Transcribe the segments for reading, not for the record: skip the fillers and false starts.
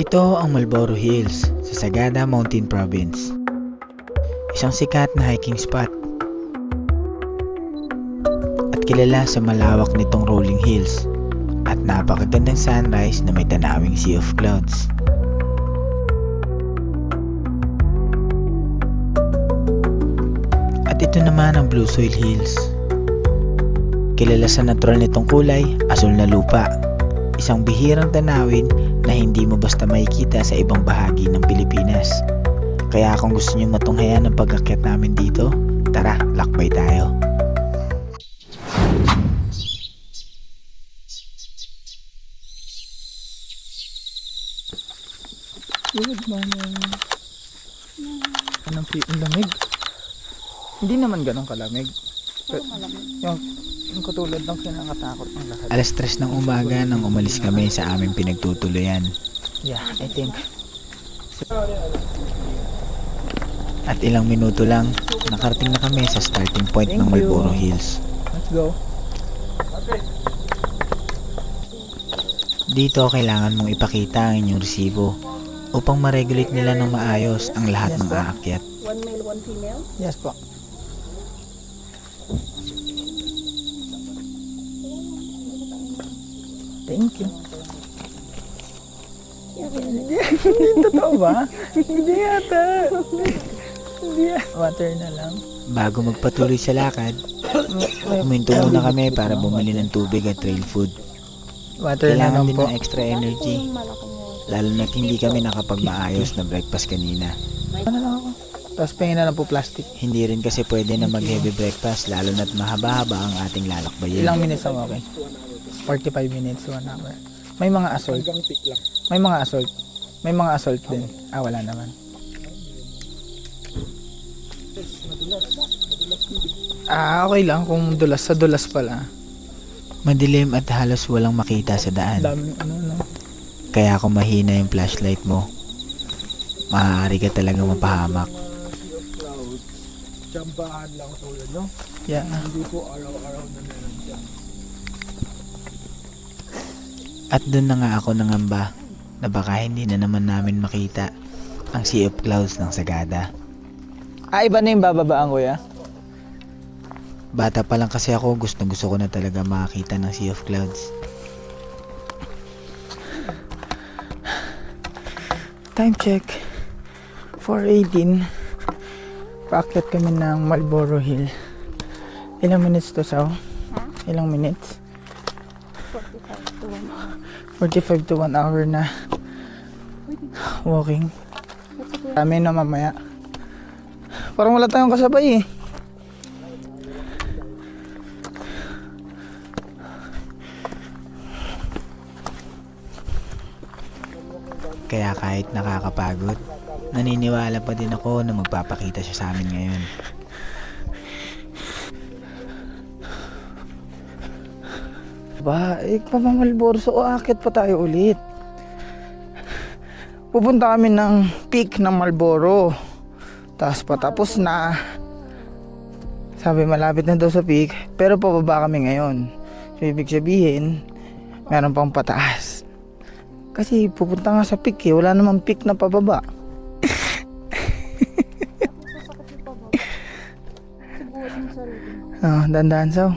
Ito ang Marlboro Hills sa Sagada Mountain Province. Isang sikat na hiking spot at kilala sa malawak nitong rolling hills at napakagandang sunrise na may tanawing sea of clouds. At ito naman ang Blue Soil Hills. Kilala sa natural nitong kulay, asul na lupa. Isang bihirang tanawin na hindi mo basta makikita sa ibang bahagi ng Pilipinas. Kaya kung gusto niyo matunghayan ang pag-akyat namin dito, tara, lakbay tayo. Good morning. Ang lamig. Hindi naman ganun kalamig. Pero malamig. Yung katulad ng kinakatakot ng lahat. Alas 3 ng umaga nang umalis kami sa aming pinagtutuluyan. Yeah, I think. At ilang minuto lang, nakarating na kami sa starting point ng Thank you. Marlboro Hills. Let's go. Dito kailangan mong ipakita ang inyong resibo upang ma-regulate nila ng maayos ang lahat ng aakyat. One male, one female. Yes po. Thank you. Totoo ba? Hindi yata. Hindi yata. Water na lang. Bago magpatuloy sa lakad, huminto muna kami para bumili ng tubig at trail food. Water na Kailangan lang din po. ng extra energy, Kung malaki mo. lalo na hindi kami nakapagmaayos na breakfast kanina. Ano lang ako? Tapos pingin na lang po plastic. Hindi rin kasi pwede na mag-heavy breakfast lalo na't mahaba-haba ang ating lalakbayin. Ilang minutes ang okay? 45 minutes, 1 hour. May mga assault. May mga assault. May mga assault din. Ah, wala naman. Ah, okay lang kung dulas. Sa dulas pala. Madilim at halos walang makita sa daan. Dami, ano. Kaya kung mahina yung flashlight mo, maaari ka talaga mapahamak. Tsambahan lang tulad, no? Yeah. Hindi po araw-araw na meron dyan. At doon na nga ako nangamba na baka hindi na naman namin makita ang sea of clouds ng Sagada. Ah, iba na yung bababaan, kuya? Bata pa lang kasi ako, gustong gusto ko na talaga makakita ng sea of clouds. Time check. 4:18. Paakyat kami ng Marlboro Hill. Ilang minutes to, Sao? Ilang minutes? 45 to 1 hour. 45 to 1 hour na walking. Kami na mamaya. Parang wala tayong kasabay eh. Kaya kahit nakakapagod, naniniwala pa din ako na magpapakita siya sa amin ngayon. Ba, Marlboro, so aakyat pa tayo ulit. Pupunta kami ng peak ng Marlboro. Tapos patapos na. Sabi malapit na daw sa peak, pero pababa kami ngayon. So ibig sabihin, meron pang pataas. Kasi pupunta nga sa peak eh, wala namang peak na pababa. Siguro yung sarili mo. Ah, dandan so.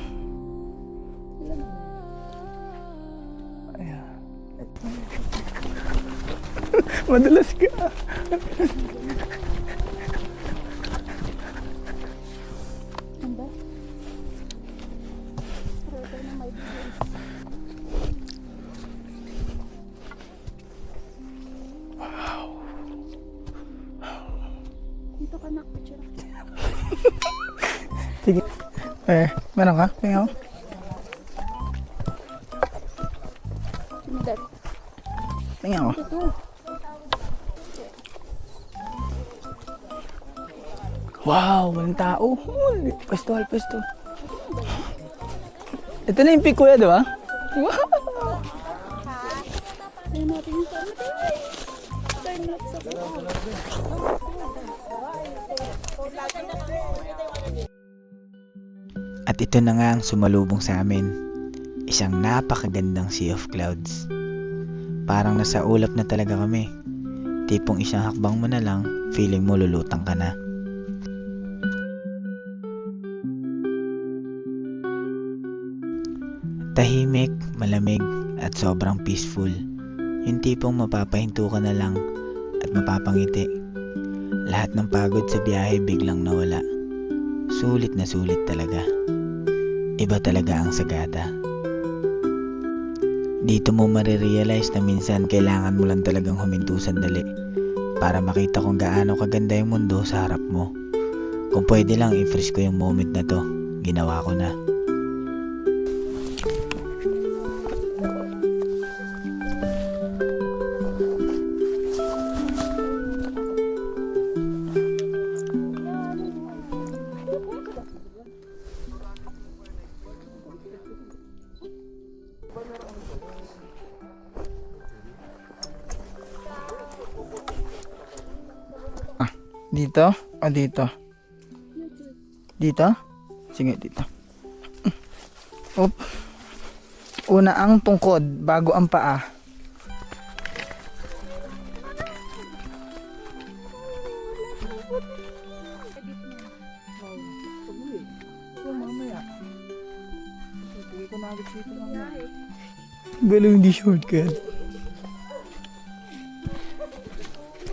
Madulas ka. Handa? Pero na may bigay. Dito ka na, picture. Sige. Meron ka? Tingnan mo. Sumidad. Tingnan mo. Ito. Wow, walang tao. Pwesto. Ito na yung peak, kuya, di ba? Wow! Tingnan natin yung time lapse ako. At ito na nga ang sumalubong sa amin, isang napakagandang sea of clouds. Parang nasa ulap na talaga kami. Tipong isang hakbang mo na lang, feeling mo lulutang ka na. Tahimik, malamig, at sobrang peaceful. Yung tipong mapapahinto ka na lang at mapapangiti. Lahat ng pagod sa biyahe biglang nawala. Sulit na sulit talaga. Iba talaga ang Sagada. Dito mo marirealize na minsan kailangan mo lang talagang huminto sandali para makita kung gaano kaganda yung mundo sa harap mo. Kung pwede lang i-freeze ko yung moment na to, ginawa ko na. Dito? O dito? Dito? Sige, dito. Up. Una ang tungkod bago ang paa. Galing di shortcut.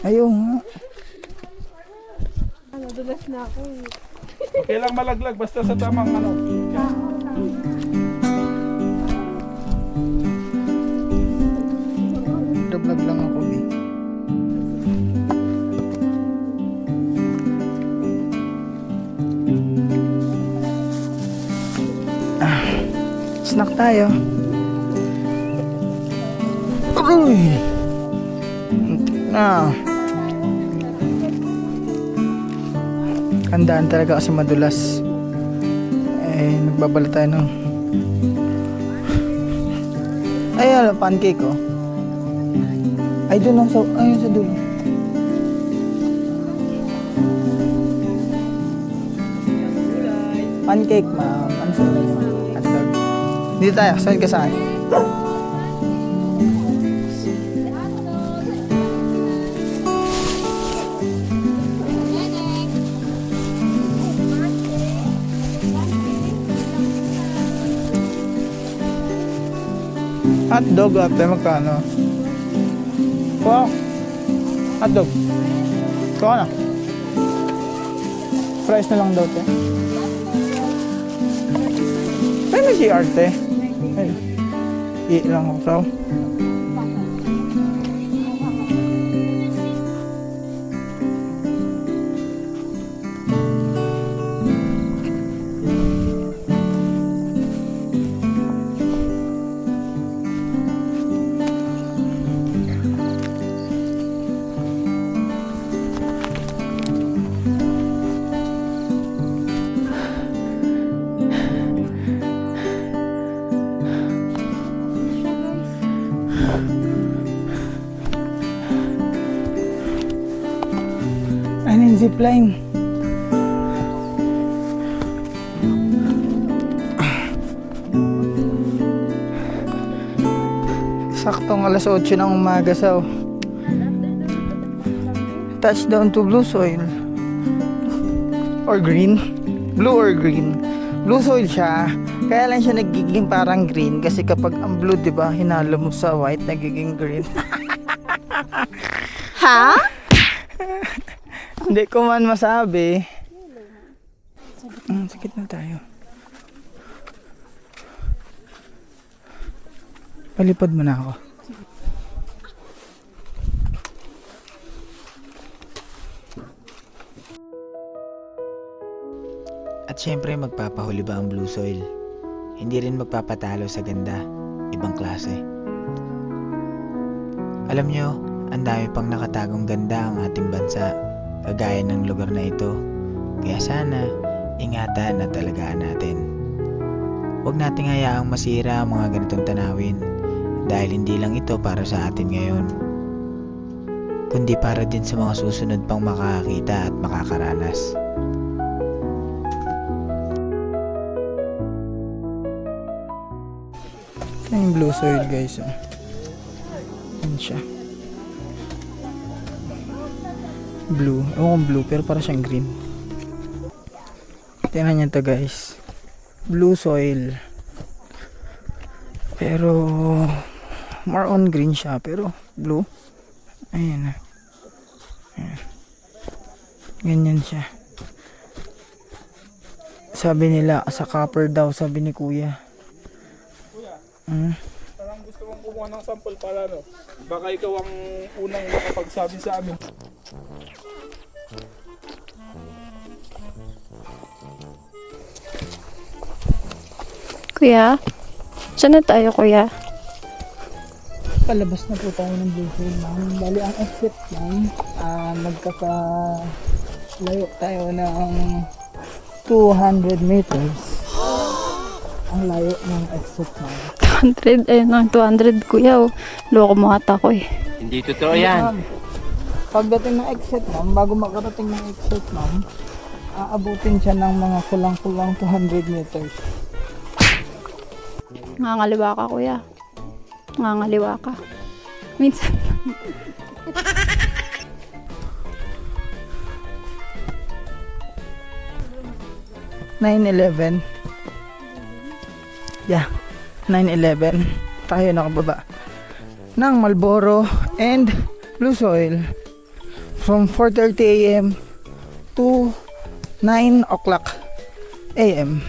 Ayaw nga. Nadulas na ako eh. Okay lang malaglag basta sa tamang ano. Vlog lang ako eh. Snack tayo. Uy! Na. Handaan talaga kasi madulas. Nagbabala tayo ng ay, pancake oh. Ay, doon lang sa, ayun sa dulo. Pancake, ma'am. Ano sa dulo? Hotdog. Dito tayo, saan ka saan? Hotdog ate, magkano? Kuha. Hotdog. Kuha na. Price na lang daw te. Ay, may CR te. Ay. Lang ako saw. Ano yung zipline? Saktong alas 8 ng umaga sa touchdown to blue soil. Or green? Blue or green? Blue soil siya. Kaya lang siya nagiging parang green kasi kapag ang blue, 'di ba, hinalo mo sa white, nagiging green. Ha? Hindi ko man masabi. Sakit na tayo. Palipad mo na ako. At syempre magpapahuli ba ang blue soil? Hindi rin magpapatalo sa ganda, ibang klase. Alam nyo, ang dami pang nakatagong ganda ang ating bansa, kagaya ng lugar na ito. Kaya sana, ingatan at talagaan natin. Huwag nating hayaang masira ang mga ganitong tanawin dahil hindi lang ito para sa atin ngayon, kundi para din sa mga susunod pang makakakita at makakaranas. Ito yung blue soil guys. Yan siya. Blue. Ewan kong blue pero para siyang green. Tingnan niyo to guys. Blue soil. Pero more on green siya pero blue. Ayan. Ayan. Ganyan siya. Sabi nila sa copper daw, sabi ni kuya. Parang gusto mong kumuha ng sample para ano. Baka ikaw ang unang makapagsabi sa amin. Kuya? Saan na tayo, kuya? Palabas na po tayo ng building ma'am. Bali ang exit ma'am, layo tayo ng 200 meters. Ang layo ng exit ma'am. 200, ayun lang, 200, kuya. Oh. Loko mo ata ko eh. Hindi totoo yan. Ma'am, pagdating ng exit ma'am, bago makarating ng exit ma'am, aabutin siya ng mga kulang-kulang 200 meters. Ngangaliwa ka, kuya. Ngangaliwa ka. Minsan. 9/11. Yeah, 9/11. Tayo nakababa ng Marlboro and Blue Soil from 4:30 a.m. to 9 o'clock a.m.